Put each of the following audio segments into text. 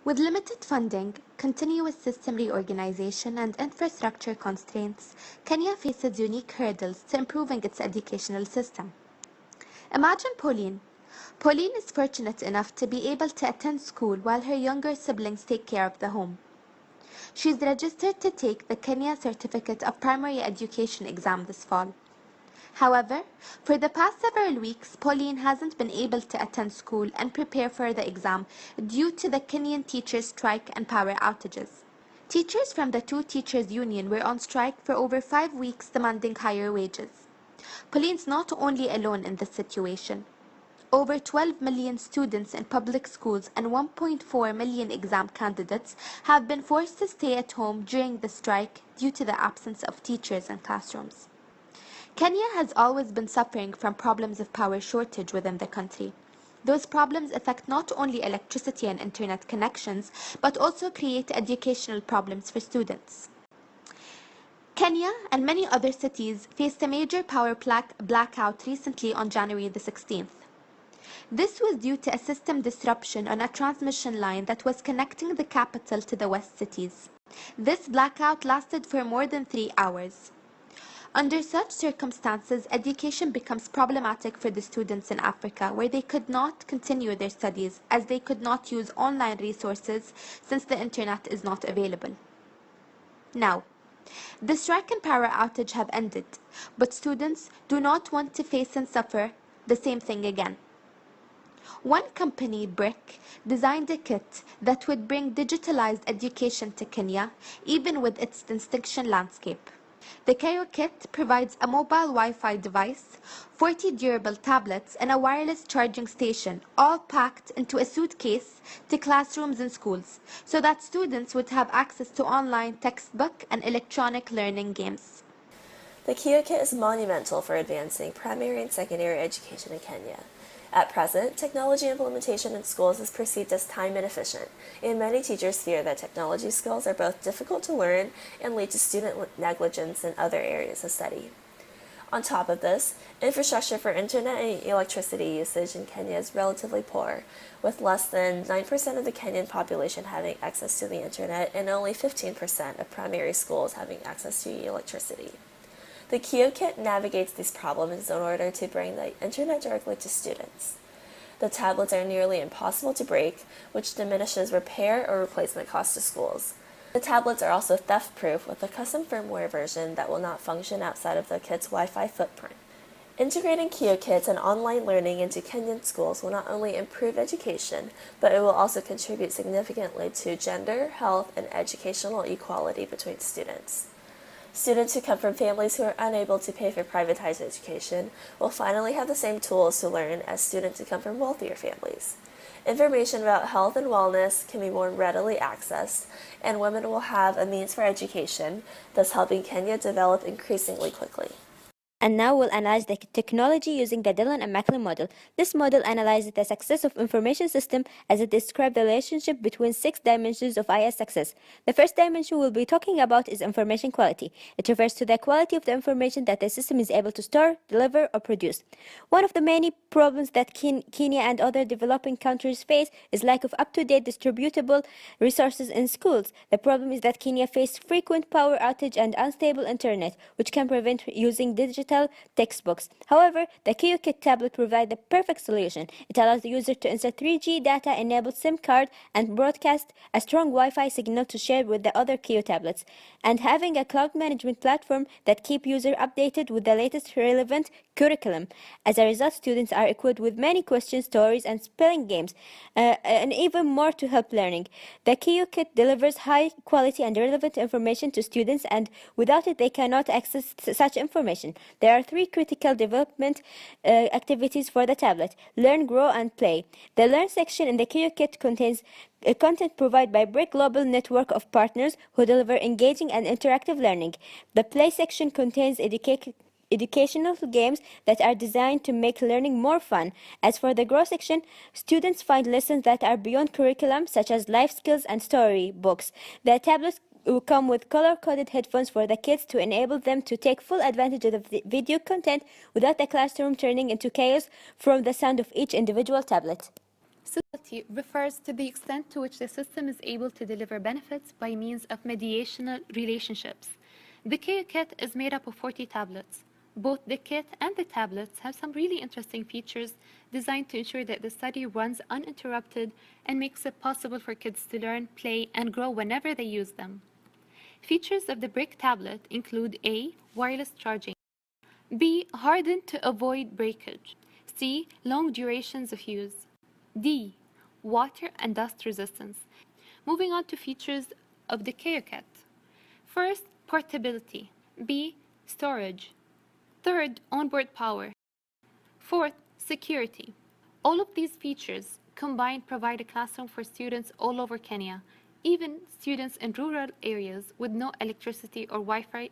With limited funding, continuous system reorganization, and infrastructure constraints, Kenya faces unique hurdles to improving its educational system. Imagine Pauline. Pauline is fortunate enough to be able to attend school while her younger siblings take care of the home. She's registered to take the Kenya Certificate of Primary Education exam this fall. However, for the past several weeks, Pauline hasn't been able to attend school and prepare for the exam due to the Kenyan teachers' strike and power outages. Teachers from the two teachers' union were on strike for over 5 weeks demanding higher wages. Pauline's not only alone in this situation. Over 12 million students in public schools and 1.4 million exam candidates have been forced to stay at home during the strike due to the absence of teachers in classrooms. Kenya has always been suffering from problems of power shortage within the country. Those problems affect not only electricity and internet connections, but also create educational problems for students. Kenya and many other cities faced a major power blackout recently on January the 16th. This was due to a system disruption on a transmission line that was connecting the capital to the west cities. This blackout lasted for more than 3 hours. Under such circumstances, education becomes problematic for the students in Africa, where they could not continue their studies as they could not use online resources since the internet is not available. Now, the strike and power outage have ended, but students do not want to face and suffer the same thing again. One company, BRCK, designed a kit that would bring digitalized education to Kenya, even with its distinction landscape. The KioKit provides a mobile Wi-Fi device, 40 durable tablets, and a wireless charging station, all packed into a suitcase to classrooms and schools, so that students would have access to online textbook and electronic learning games. The KioKit is monumental for advancing primary and secondary education in Kenya. At present, technology implementation in schools is perceived as time inefficient, and many teachers fear that technology skills are both difficult to learn and lead to student negligence in other areas of study. On top of this, infrastructure for internet and electricity usage in Kenya is relatively poor, with less than 9% of the Kenyan population having access to the internet and only 15% of primary schools having access to electricity. The KioKit navigates these problems in order to bring the internet directly to students. The tablets are nearly impossible to break, which diminishes repair or replacement costs to schools. The tablets are also theft-proof with a custom firmware version that will not function outside of the kit's Wi-Fi footprint. Integrating KioKits and online learning into Kenyan schools will not only improve education, but it will also contribute significantly to gender, health, and educational equality between students. Students who come from families who are unable to pay for privatized education will finally have the same tools to learn as students who come from wealthier families. Information about health and wellness can be more readily accessed, and women will have a means for education, thus helping Kenya develop increasingly quickly. And now we'll analyze the technology using the Dillon and Macklin model. This model analyzes the success of information system as it describes the relationship between 6 dimensions of IS success. The first dimension we'll be talking about is information quality. It refers to the quality of the information that the system is able to store, deliver, or produce. One of the many problems that Kenya and other developing countries face is lack of up-to-date distributable resources in schools. The problem is that Kenya faces frequent power outage and unstable internet, which can prevent using digital textbooks. However, the KioKit tablet provides the perfect solution. It allows the user to insert 3G data-enabled SIM card and broadcast a strong Wi-Fi signal to share with the other Kio tablets, and having a cloud management platform that keeps users updated with the latest relevant curriculum. As a result, students are equipped with many questions, stories, and spelling games, and even more to help learning. The KioKit delivers high quality and relevant information to students, and without it, they cannot access such information. There are 3 critical development activities for the tablet: learn, grow, and play. The learn section in the KioKit contains content provided by BRCK Global Network of partners who deliver engaging and interactive learning. The play section contains educational games that are designed to make learning more fun. As for the grow section, students find lessons that are beyond curriculum, such as life skills and story books. The tablets will come with color-coded headphones for the kids to enable them to take full advantage of the video content without the classroom turning into chaos from the sound of each individual tablet. Suitability refers to the extent to which the system is able to deliver benefits by means of mediational relationships. The KioKit is made up of 40 tablets. Both the kit and the tablets have some really interesting features designed to ensure that the study runs uninterrupted and makes it possible for kids to learn, play, and grow whenever they use them. Features of the BRCK tablet include A. Wireless charging, B. Hardened to avoid breakage, C. Long durations of use, D. Water and dust resistance. Moving on to features of the KioKit. First, portability. B. Storage. Third, onboard power. Fourth, security. All of these features combined provide a classroom for students all over Kenya, even students in rural areas with no electricity or Wi-Fi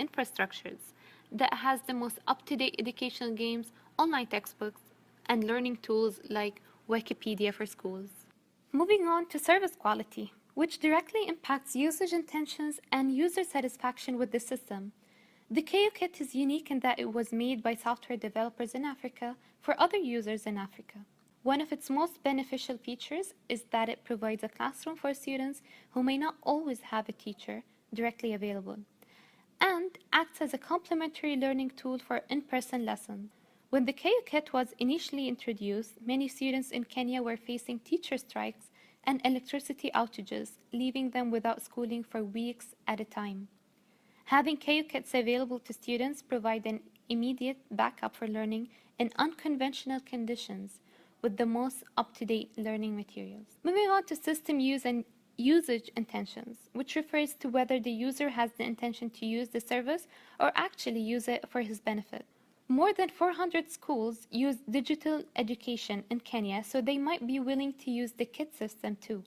infrastructures, that has the most up-to-date educational games, online textbooks, and learning tools like Wikipedia for schools. Moving on to service quality, which directly impacts usage intentions and user satisfaction with the system. The KioKit is unique in that it was made by software developers in Africa for other users in Africa. One of its most beneficial features is that it provides a classroom for students who may not always have a teacher directly available, and acts as a complementary learning tool for in-person lessons. When the KioKit was initially introduced, many students in Kenya were facing teacher strikes and electricity outages, leaving them without schooling for weeks at a time. Having KioKits available to students provide an immediate backup for learning in unconventional conditions with the most up-to-date learning materials. Moving on to system use and usage intentions, which refers to whether the user has the intention to use the service or actually use it for his benefit. More than 400 schools use digital education in Kenya, so they might be willing to use the KIT system too,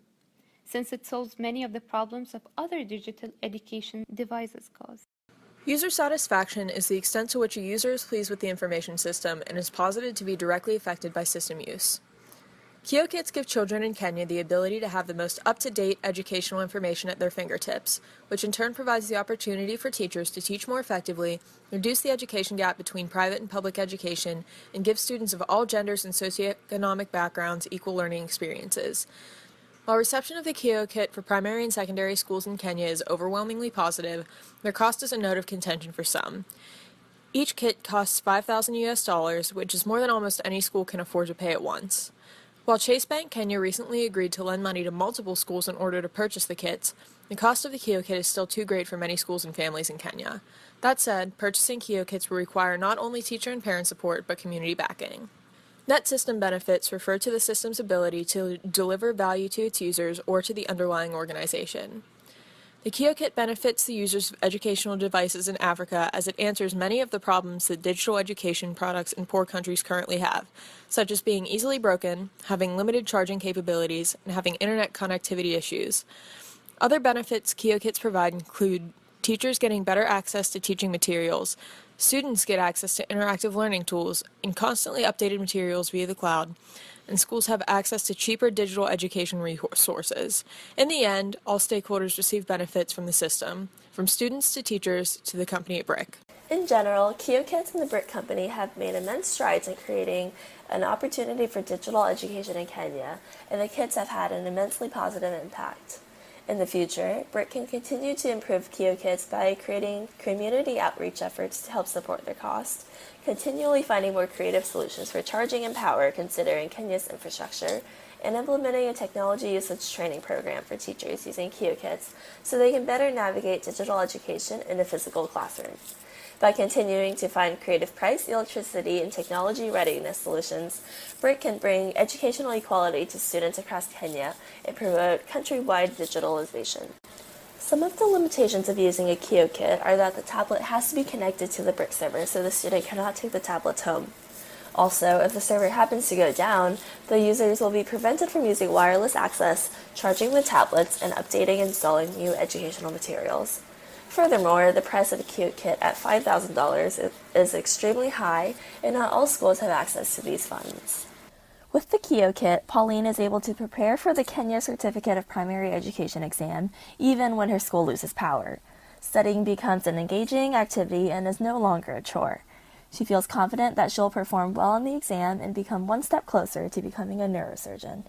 since it solves many of the problems of other digital education devices cause. User satisfaction is the extent to which a user is pleased with the information system and is posited to be directly affected by system use. KioKits give children in Kenya the ability to have the most up-to-date educational information at their fingertips, which in turn provides the opportunity for teachers to teach more effectively, reduce the education gap between private and public education, and give students of all genders and socioeconomic backgrounds equal learning experiences. While reception of the KioKit for primary and secondary schools in Kenya is overwhelmingly positive, their cost is a note of contention for some. Each kit costs $5,000 US, which is more than almost any school can afford to pay at once. While Chase Bank Kenya recently agreed to lend money to multiple schools in order to purchase the kits, the cost of the KioKit is still too great for many schools and families in Kenya. That said, purchasing KioKits will require not only teacher and parent support, but community backing. Net system benefits refer to the system's ability to deliver value to its users or to the underlying organization. The KioKit benefits the users of educational devices in Africa as it answers many of the problems that digital education products in poor countries currently have, such as being easily broken, having limited charging capabilities, and having internet connectivity issues. Other benefits KioKits provide include teachers getting better access to teaching materials, students get access to interactive learning tools and constantly updated materials via the cloud, and schools have access to cheaper digital education resources. In the end, all stakeholders receive benefits from the system, from students to teachers to the company at BRCK. In general, KioKit and the BRCK company have made immense strides in creating an opportunity for digital education in Kenya, and the kits have had an immensely positive impact. In the future, BRCK can continue to improve KioKits by creating community outreach efforts to help support their cost, continually finding more creative solutions for charging and power considering Kenya's infrastructure, and implementing a technology usage training program for teachers using KioKits so they can better navigate digital education in a physical classroom. By continuing to find creative price, electricity, and technology readiness solutions, BRCK can bring educational equality to students across Kenya and promote countrywide digitalization. Some of the limitations of using a KioKit are that the tablet has to be connected to the BRCK server so the student cannot take the tablets home. Also, if the server happens to go down, the users will be prevented from using wireless access, charging the tablets, and updating and installing new educational materials. Furthermore, the price of a KioKit at $5,000 is extremely high, and not all schools have access to these funds. With the KioKit, Pauline is able to prepare for the Kenya Certificate of Primary Education exam, even when her school loses power. Studying becomes an engaging activity and is no longer a chore. She feels confident that she'll perform well on the exam and become one step closer to becoming a neurosurgeon.